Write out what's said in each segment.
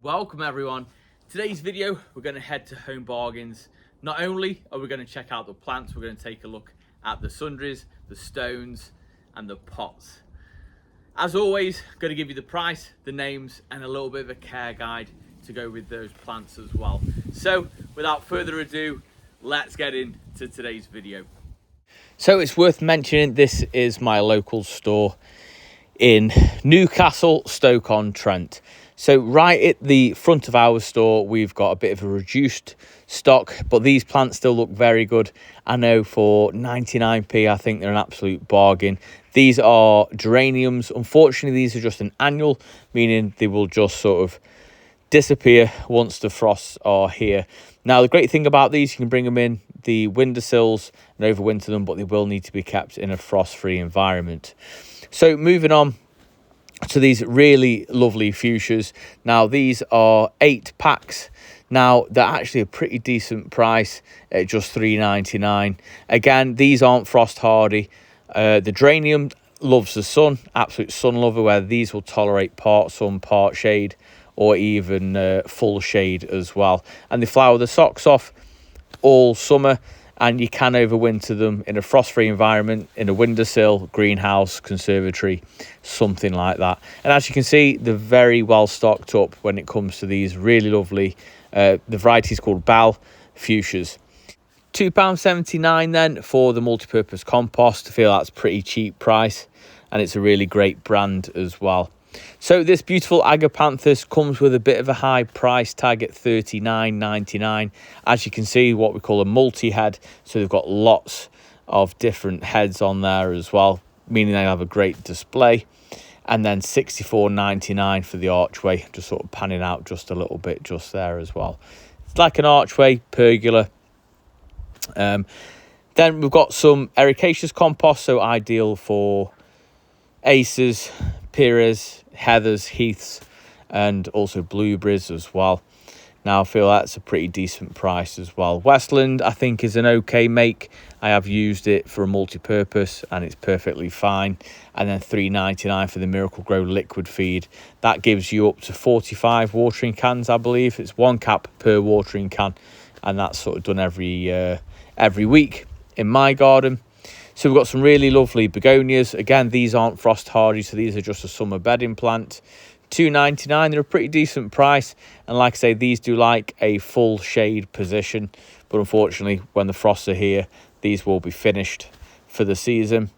Welcome everyone. Today's video, we're going to head to Home Bargains. Not only are we going to check out the plants, we're going to take a look at the sundries, the stones and the pots. As always, going to give you the price, the names and a little bit of a care guide to go with those plants as well. So without further ado, let's get into today's video. So it's worth mentioning this is my local store in Newcastle, Stoke-on-Trent. So right at the front of our store, we've got a bit of a reduced stock, but these plants still look very good. I know for 99p, I think they're an absolute bargain. These are geraniums. Unfortunately, these are just an annual, meaning they will just sort of disappear once the frosts are here. Now, the great thing about these, you can bring them in the windowsills and overwinter them, but they will need to be kept in a frost-free environment. So moving on to these really lovely fuchsias. Now these are 8 packs. Now they're actually a pretty decent price at just $3.99. Again, these aren't frost hardy. The geranium loves the sun, absolute sun lover, where these will tolerate part sun, part shade, or even full shade as well. And they flower the socks off all summer, and you can overwinter them in a frost-free environment, in a windowsill, greenhouse, conservatory, something like that. And as you can see, they're very well stocked up when it comes to these really lovely, the variety is called Bell fuchsias. £2.79 then for the multi-purpose compost. I feel that's a pretty cheap price, and it's a really great brand as well. So this beautiful agapanthus comes with a bit of a high price tag at $39.99. As you can see, what we call a multi-head. So they've got lots of different heads on there as well, meaning they have a great display. And then $64.99 for the archway, just sort of panning out just a little bit just there as well. It's like an archway, pergola. Then we've got some ericaceous compost, so ideal for aces, pyrrhas, heathers, heaths, and also blueberries as well. Now I feel that's a pretty decent price as well. Westland I think is an okay make. I have used it for a multi-purpose and it's perfectly fine. And then $3.99 for the Miracle Grow liquid feed. That gives you up to 45 watering cans, I believe. It's 1 cap per watering can, and that's sort of done every week in my garden. So we've got some really lovely begonias. Again, these aren't frost hardy, so these are just a summer bedding plant. $2.99, they're a pretty decent price. And like I say, these do like a full shade position. But unfortunately, when the frosts are here, these will be finished for the season.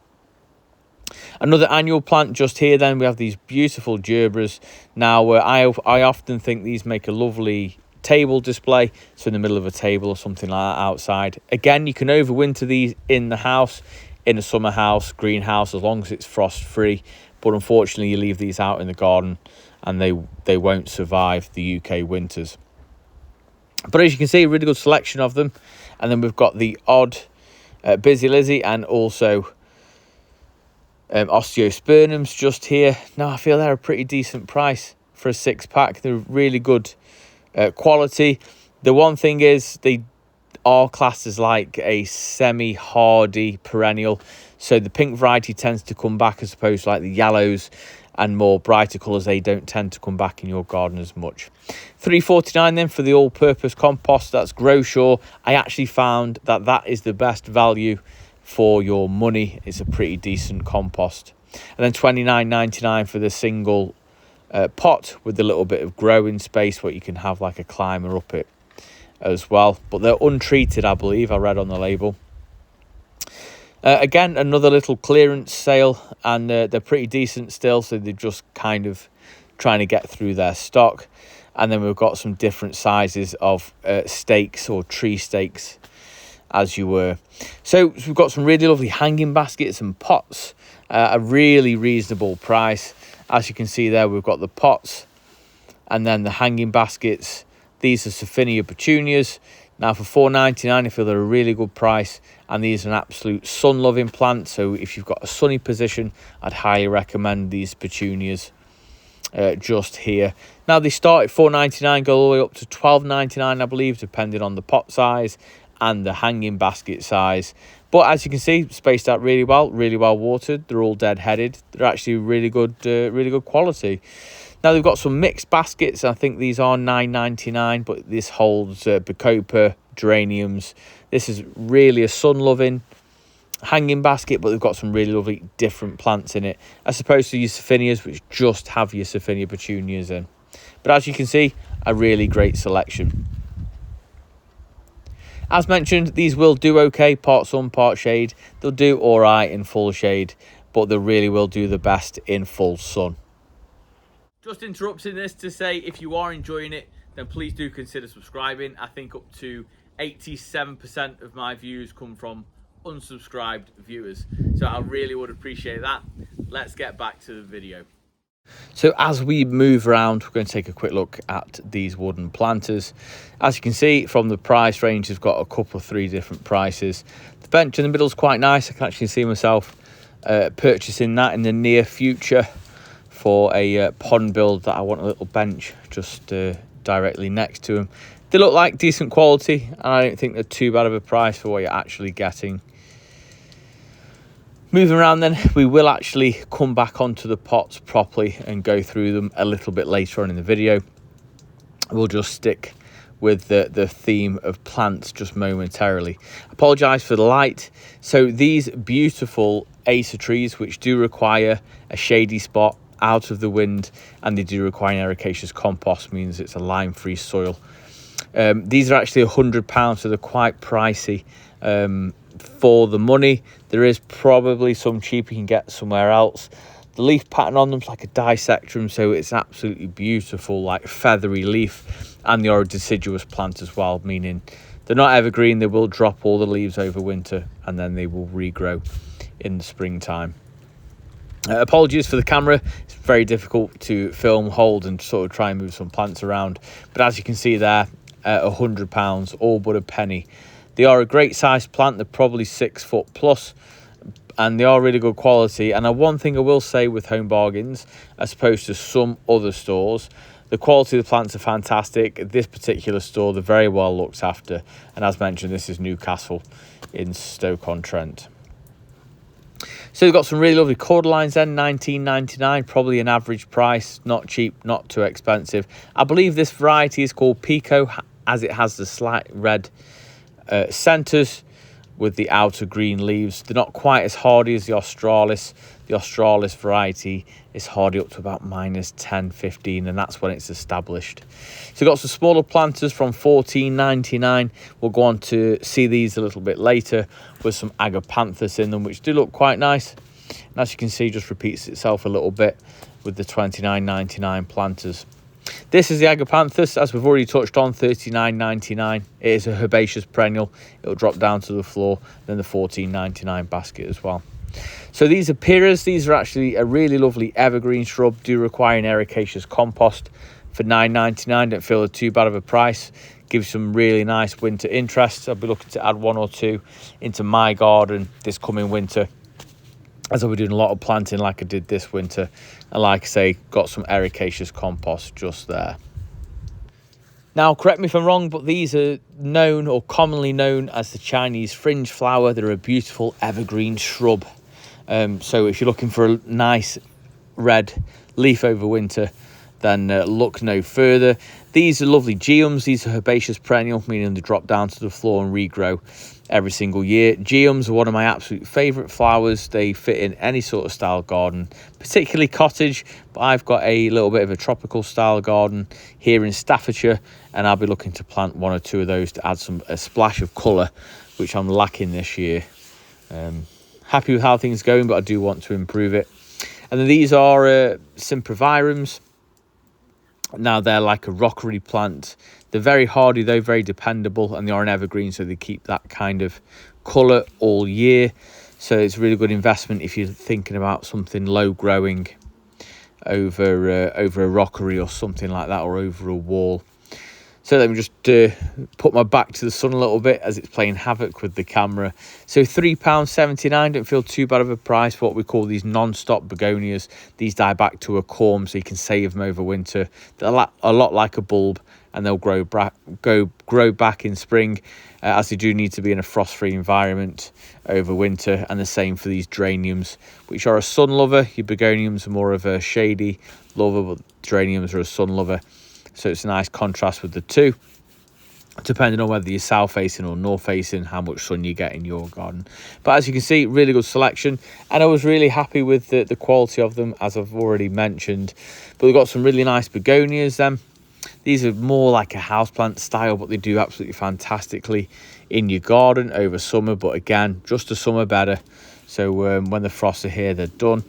Another annual plant just here then, we have these beautiful gerbras. Now, I often think these make a lovely table display, so in the middle of a table or something like that outside. Again, you can overwinter these in the house, in a summer house, greenhouse, as long as it's frost free. But unfortunately, you leave these out in the garden and they won't survive the UK winters. But as you can see, a really good selection of them. And then we've got the odd Busy Lizzie and also osteospermums just here. Now I feel they're a pretty decent price for a 6-pack. They're really good quality. The one thing is they are classed as like a semi-hardy perennial, so the pink variety tends to come back as opposed to like the yellows and more brighter colours. They don't tend to come back in your garden as much. $3.49 then for the all-purpose compost. That's Groshaw. I actually found that is the best value for your money. It's a pretty decent compost. And then $29.99 for the single pot with a little bit of growing space where you can have like a climber up it as well. But they're untreated, I believe. I read on the label. Again, another little clearance sale, and they're pretty decent still, so they're just kind of trying to get through their stock. And then we've got some different sizes of stakes or tree stakes, as you were. So we've got some really lovely hanging baskets and pots, a really reasonable price. As you can see there, we've got the pots and then the hanging baskets. These are Sophinia petunias. Now for $4.99, I feel they're a really good price, and these are an absolute sun-loving plant. So if you've got a sunny position, I'd highly recommend these petunias just here. Now they start at $4.99, go all the way up to $12.99, I believe, depending on the pot size and the hanging basket size. But as you can see, spaced out really well watered. They're all dead-headed. They're actually really good quality. Now they've got some mixed baskets. I think these are $9.99, but this holds bacopa, geraniums. This is really a sun-loving hanging basket, but they've got some really lovely different plants in it, as opposed to your Saphinias, which just have your Saphinia petunias in. But as you can see, a really great selection. As mentioned, these will do okay, part sun, part shade. They'll do all right in full shade, but they really will do the best in full sun. Just interrupting this to say, if you are enjoying it, then please do consider subscribing. I think up to 87% of my views come from unsubscribed viewers, so I really would appreciate that. Let's get back to the video. So as we move around, we're going to take a quick look at these wooden planters. As you can see from the price range, we've got a couple of 3 different prices. The bench in the middle is quite nice. I can actually see myself purchasing that in the near future for a pond build that I want a little bench just directly next to them. They look like decent quality, and I don't think they're too bad of a price for what you're actually getting. Moving around then, we will actually come back onto the pots properly and go through them a little bit later on in the video. We'll just stick with the theme of plants just momentarily. Apologise for the light. So these beautiful Acer trees, which do require a shady spot out of the wind, and they do require an ericaceous compost, means it's a lime-free soil. These are actually £100, so they're quite pricey for the money. There is probably some cheaper you can get somewhere else. The leaf pattern on them is like a disectrum, so it's absolutely beautiful, like feathery leaf, and they are a deciduous plant as well, meaning they're not evergreen. They will drop all the leaves over winter, and then they will regrow in the springtime. Apologies for the camera. It's very difficult to film, hold, and sort of try and move some plants around, but as you can see there, £100, all but a penny. They are a great sized plant. They're probably 6 foot plus, and they are really good quality. And one thing I will say with Home Bargains, as opposed to some other stores, the quality of the plants are fantastic. This particular store, they're very well looked after, and as mentioned, this is Newcastle in Stoke-on-Trent. So we've got some really lovely cordylines then, $19.99, probably an average price, not cheap, not too expensive. I believe this variety is called Pico, as it has the slight red centres with the outer green leaves. They're not quite as hardy as the Australis. The Australis variety is hardy up to about -10, 15, and that's when it's established. So we've got some smaller planters from $14.99. We'll go on to see these a little bit later with some agapanthus in them, which do look quite nice. And as you can see, just repeats itself a little bit with the $29.99 planters. This is the agapanthus, as we've already touched on, $39.99. It is a herbaceous perennial. It'll drop down to the floor, then the $14.99 basket as well. So these are Piras. These are actually a really lovely evergreen shrub, do require an ericaceous compost for $9.99. Don't feel too bad of a price. Gives some really nice winter interest. I'll be looking to add 1 or 2 into my garden this coming winter, as I'll be doing a lot of planting like I did this winter. And like I say, got some ericaceous compost just there. Now, correct me if I'm wrong, but these are known, or commonly known, as the Chinese fringe flower. They're a beautiful evergreen shrub. So if you're looking for a nice red leaf over winter, then look no further. These are lovely geums. These are herbaceous perennial, meaning they drop down to the floor and regrow every single year. Geums are one of my absolute favourite flowers. They fit in any sort of style garden, particularly cottage, but I've got a little bit of a tropical style garden here in Staffordshire, and I'll be looking to plant 1 or 2 of those to add a splash of colour, which I'm lacking this year. Happy with how things are going, but I do want to improve it. And then these are Sempervirums. Now they're like a rockery plant. They're very hardy though, very dependable, and they are an evergreen, so they keep that kind of colour all year. So it's a really good investment if you're thinking about something low growing over a rockery or something like that, or over a wall. So let me just put my back to the sun a little bit as it's playing havoc with the camera. So £3.79, don't feel too bad of a price for what we call these non-stop begonias. These die back to a corm, so you can save them over winter. They're a lot like a bulb, and they'll grow back in spring, as they do need to be in a frost-free environment over winter. And the same for these geraniums, which are a sun lover. Your begoniums are more of a shady lover, but geraniums are a sun lover, so it's a nice contrast with the two, depending on whether you're south facing or north facing, how much sun you get in your garden. But as you can see, really good selection, and I was really happy with the quality of them, as I've already mentioned. But we've got some really nice begonias then. These are more like a houseplant style, but they do absolutely fantastically in your garden over summer. But again, just the summer better, so when the frosts are here, they're done.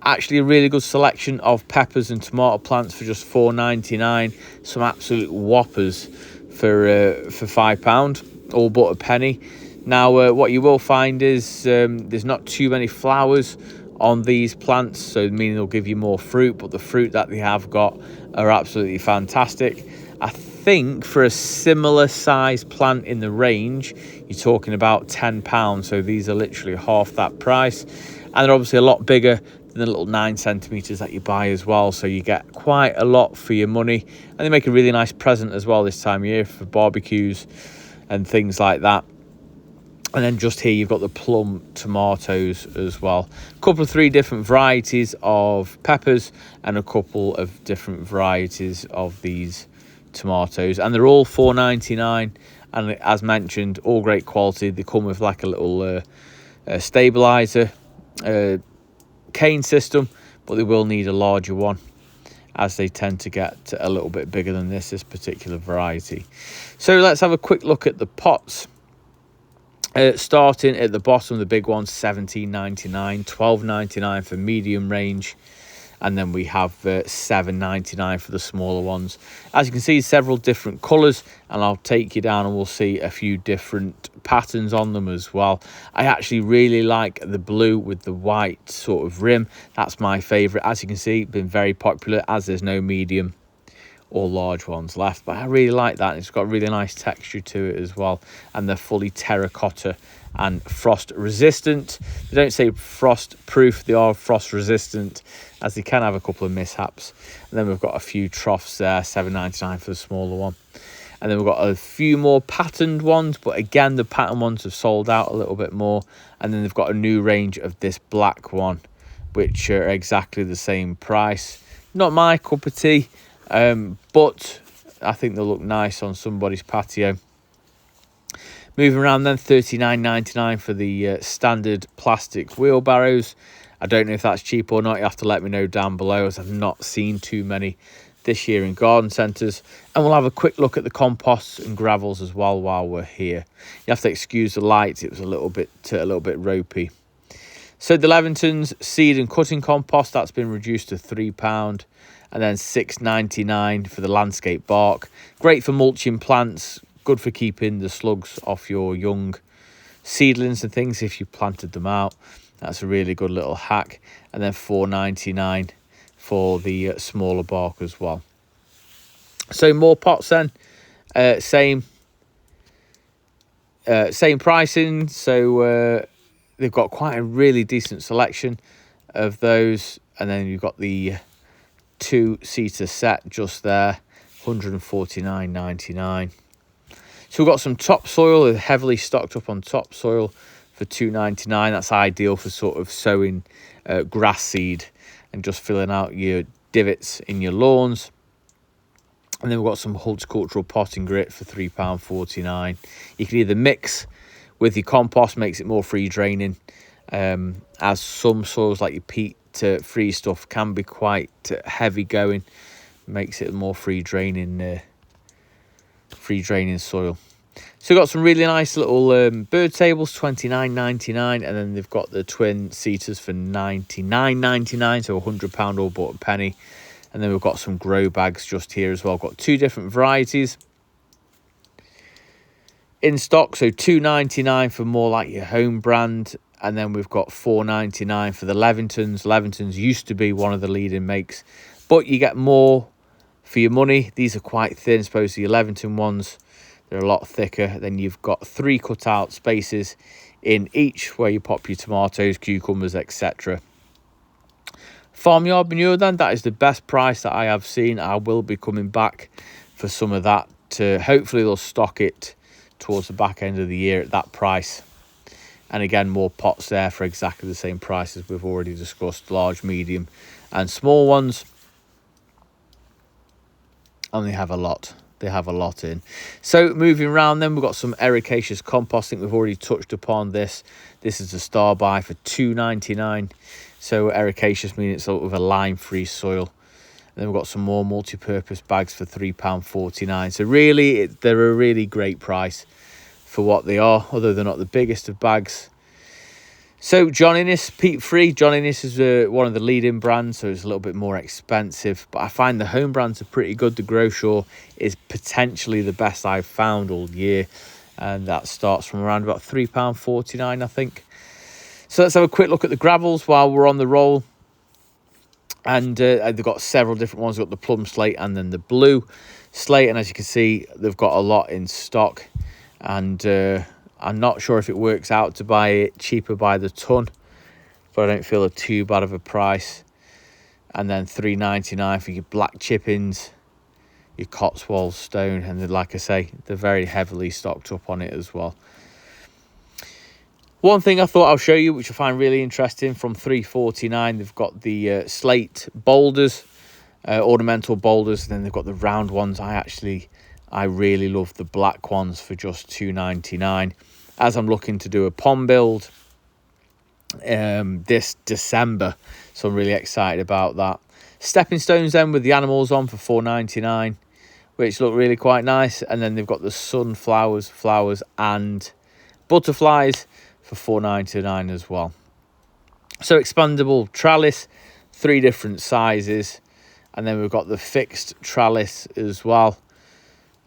Actually, a really good selection of peppers and tomato plants for just £4.99. Some absolute whoppers for £5, all but a penny. Now, what you will find is there's not too many flowers on these plants, so meaning they'll give you more fruit, but the fruit that they have got are absolutely fantastic. I think for a similar size plant in the range, you're talking about £10, so these are literally half that price, and they're obviously a lot bigger than the little 9 centimeters that you buy as well, so you get quite a lot for your money, and they make a really nice present as well this time of year for barbecues and things like that. And then just here you've got the plum tomatoes as well. A couple of 3 different varieties of peppers and a couple of different varieties of these tomatoes, and they're all £4.99, and as mentioned, all great quality. They come with like a little stabilizer cane system, but they will need a larger one, as they tend to get a little bit bigger than this particular variety. So let's have a quick look at the pots. Starting at the bottom, the big ones, £17.99, £12.99 for medium range, and then we have £7.99 for the smaller ones. As you can see, several different colours, and I'll take you down and we'll see a few different patterns on them as well. I actually really like the blue with the white sort of rim. That's my favourite. As you can see, been very popular, as there's no medium or large ones left, but I really like that. It's got really nice texture to it as well, and they're fully terracotta and frost resistant. They don't say frost proof, they are frost resistant, as they can have a couple of mishaps. And then we've got a few troughs there, £7.99 for the smaller one. And then we've got a few more patterned ones, but again, the pattern ones have sold out a little bit more. And then they've got a new range of this black one, which are exactly the same price. Not my cup of tea, but I think they'll look nice on somebody's patio. Moving around then, £39.99 for the standard plastic wheelbarrows. I don't know if that's cheap or not. You have to let me know down below, as I've not seen too many this year in garden centres. And we'll have a quick look at the composts and gravels as well while we're here. You have to excuse the lights, it was a little bit ropey. So the Levington's seed and cutting compost, that's been reduced to £3. And then £6.99 for the landscape bark. Great for mulching plants, good for keeping the slugs off your young seedlings and things if you planted them out. That's a really good little hack. And then £4.99 for the smaller bark as well. So more pots then, same pricing. So they've got quite a really decent selection of those. And then you've got the 2-seater set just there, £149.99. So we've got some topsoil. They're heavily stocked up on topsoil for £2.99. That's ideal for sort of sowing grass seed and just filling out your divots in your lawns. And then we've got some horticultural potting grit for £3.49. You can either mix with your compost, makes it more free draining, as some soils like your peat free stuff can be quite heavy going, makes it more free draining soil. So we've got some really nice little bird tables, £29.99, and then they've got the twin seaters for £99.99, so £100 all but a penny. And then we've got some grow bags just here as well. Got 2 different varieties in stock, so £2.99 for more like your home brand. And then we've got £4.99 for the Levingtons. Levingtons used to be one of the leading makes, but you get more for your money. These are quite thin, as opposed to your Levington ones. They're a lot thicker. Then you've got 3 cut-out spaces in each where you pop your tomatoes, cucumbers, etc. Farmyard manure then, that is the best price that I have seen. I will be coming back for some of that. Hopefully they'll stock it towards the back end of the year at that price. And again, more pots there for exactly the same price as we've already discussed, large, medium and small ones. And they have a lot. They have a lot in. So moving around then, we've got some ericaceous composting. We've already touched upon this. This is a star buy for $2.99. So ericaceous means it's sort of a lime-free soil. And then we've got some more multi-purpose bags for £3.49. So really, they're a really great price for what they are, although they're not the biggest of bags. So John Innes, peat-free. John Innes is one of the leading brands, so it's a little bit more expensive. But I find the home brands are pretty good. The Groshaw is potentially the best I've found all year. And that starts from around about £3.49, I think. So let's have a quick look at the gravels while we're on the roll. And they've got several different ones. They've got the plum slate and then the blue slate. And as you can see, they've got a lot in stock. And I'm not sure if it works out to buy it cheaper by the ton, but I don't feel it too bad of a price. And then $3.99 for your black chippings, your Cotswold stone, and then, like I say, they're very heavily stocked up on it as well. One thing I thought I'll show you, which I find really interesting, from $3.49, they've got the slate boulders, ornamental boulders, and then they've got the round ones. I really love the black ones for just $2.99. As I'm looking to do a pond build this December, so I'm really excited about that. Stepping stones then with the animals on for $4.99, which look really quite nice. And then they've got the sunflowers, flowers and butterflies for $4.99 as well. So expandable trellis, 3 different sizes. And then we've got the fixed trellis as well.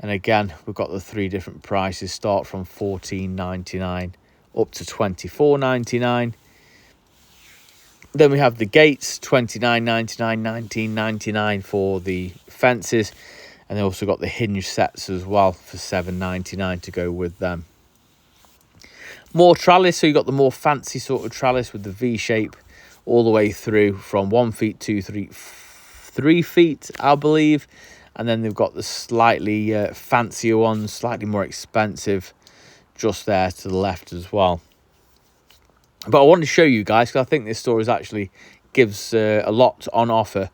And again, we've got the 3 different prices, start from $14.99 up to $24.99. Then we have the gates, $29.99, $19.99 for the fences. And they also got the hinge sets as well for $7.99 to go with them. More trellis, so you've got the more fancy sort of trellis with the V shape all the way through from 1 feet to 3 feet, I believe. And then they've got the slightly fancier ones, slightly more expensive, just there to the left as well. But I want to show you guys, because I think this store actually gives a lot on offer.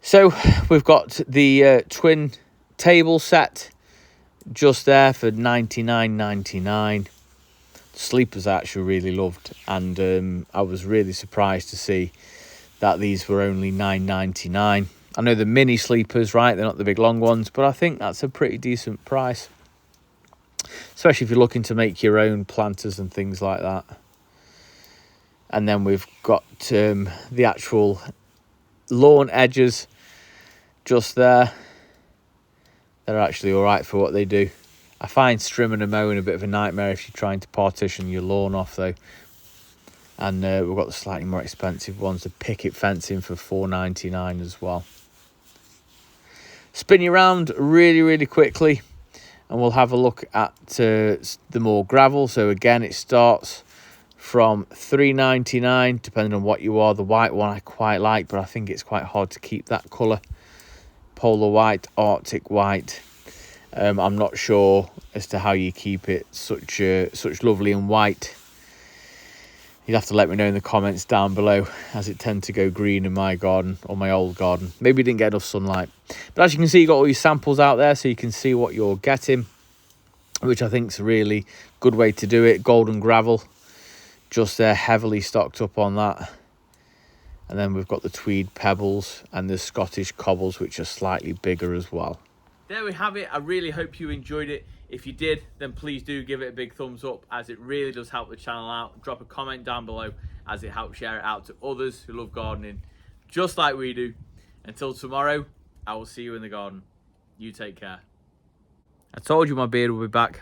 So we've got the twin table set just there for $99.99. Sleepers I actually really loved, and I was really surprised to see that these were only $9.99. I know the mini sleepers, right? They're not the big long ones, but I think that's a pretty decent price, especially if you're looking to make your own planters and things like that. And then we've got the actual lawn edges just there. They're actually all right for what they do. I find trimming and mowing a bit of a nightmare if you're trying to partition your lawn off, though. And we've got the slightly more expensive ones, the picket fencing for $4.99 as well. Spin you around really, really quickly, and we'll have a look at the more gravel. So again, it starts from $3.99, depending on what you are. The white one I quite like, but I think it's quite hard to keep that colour. Polar white, Arctic white. I'm not sure as to how you keep it such lovely and white. You'd have to let me know in the comments down below, as it tends to go green in my garden, or my old garden. Maybe you didn't get enough sunlight. But as you can see, you've got all your samples out there, so you can see what you're getting, which I think is a really good way to do it. Golden gravel, just there, heavily stocked up on that. And then we've got the tweed pebbles and the Scottish cobbles, which are slightly bigger as well. There we have it. I really hope you enjoyed it. If you did, then please do give it a big thumbs up, as it really does help the channel out. Drop a comment down below, as it helps share it out to others who love gardening just like we do. Until tomorrow, I will see you in the garden. You take care. I told you my beard will be back.